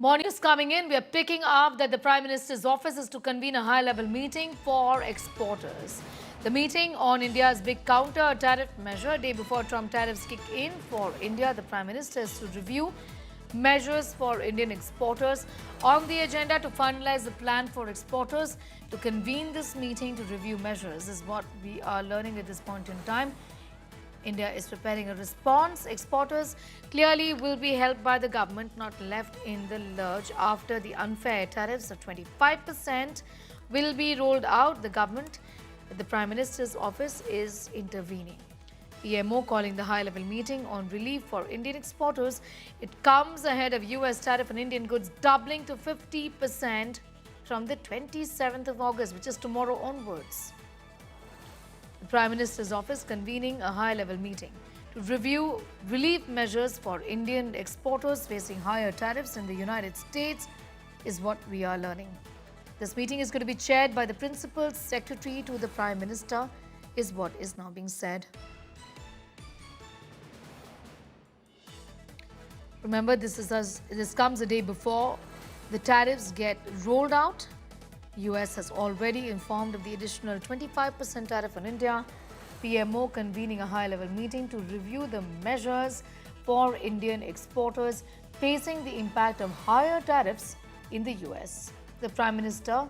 More news coming in. We are picking up that the Prime Minister's office is to convene a high-level meeting for exporters. The meeting on India's big counter-tariff measure, day before Trump tariffs kick in for India, the Prime Minister is to review measures for Indian exporters. On the agenda to finalize the plan for exporters, to convene this meeting to review measures is what we are learning at this point in time. India is preparing a response. Exporters clearly will be helped by the government, not left in the lurch. After the unfair tariffs of 25% will be rolled out, the government, the Prime Minister's office is intervening. PMO calling the high-level meeting on relief for Indian exporters. It comes ahead of US tariff on Indian goods doubling to 50% from the 27th of August, which is tomorrow onwards. The Prime Minister's office convening a high-level meeting to review relief measures for Indian exporters facing higher tariffs in the United States is what we are learning. This meeting is going to be chaired by the Principal Secretary to the Prime Minister, is what is now being said. Remember, this comes a day before the tariffs get rolled out. US has already informed of the additional 25% tariff on India. PMO convening a high-level meeting to review the measures for Indian exporters facing the impact of higher tariffs in the US. The Prime Minister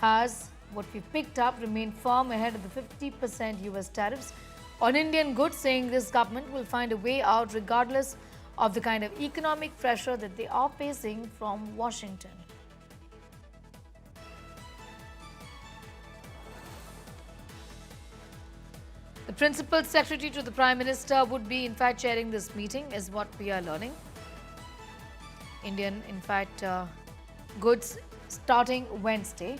has, what we picked up, remained firm ahead of the 50% US tariffs on Indian goods, saying this government will find a way out regardless of the kind of economic pressure that they are facing from Washington. The Principal Secretary to the Prime Minister would be, in fact, chairing this meeting, is what we are learning. Indian, in fact, goods starting Wednesday,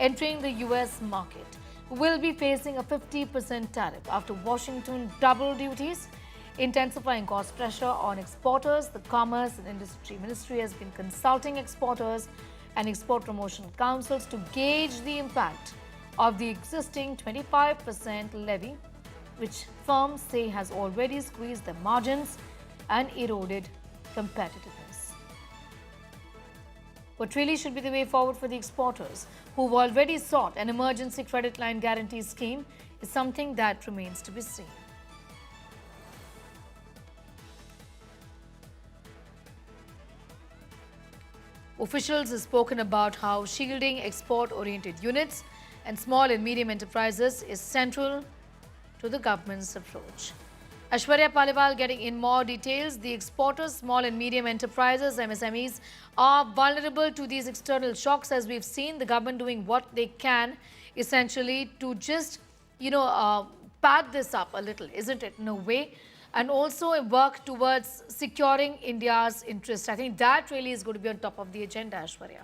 entering the US market, will be facing a 50% tariff after Washington doubled duties, intensifying cost pressure on exporters. The Commerce and Industry Ministry has been consulting exporters and export promotion councils to gauge the impact of the existing 25% levy, which firms say has already squeezed their margins and eroded competitiveness. What really should be the way forward for the exporters who've already sought an emergency credit line guarantee scheme is something that remains to be seen. Officials have spoken about how shielding export-oriented units and small and medium enterprises is central to the government's approach. Aishwarya Paliwal getting in more details. The exporters, small and medium enterprises, MSMEs, are vulnerable to these external shocks, as we've seen the government doing what they can essentially to just, pad this up a little, isn't it, in a way, and also work towards securing India's interest. I think that really is going to be on top of the agenda, Aishwarya.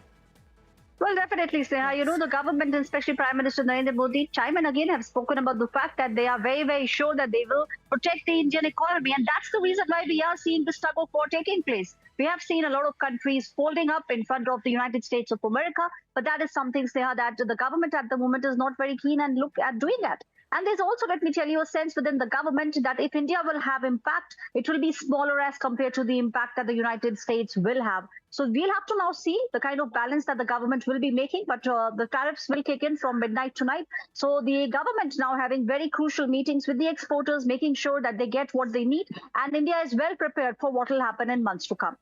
Well, definitely, Sneha. You know, the government, and especially Prime Minister Narendra Modi, time and again have spoken about the fact that they are very, very sure that they will protect the Indian economy. And that's the reason why we are seeing this tug of war taking place. We have seen a lot of countries folding up in front of the United States of America. But that is something, Sneha, that the government at the moment is not very keen and look at doing that. And there's also, let me tell you, a sense within the government that if India will have impact, it will be smaller as compared to the impact that the United States will have. So we'll have to now see the kind of balance that the government will be making, but the tariffs will kick in from midnight tonight. So the government now having very crucial meetings with the exporters, making sure that they get what they need. And India is well prepared for what will happen in months to come.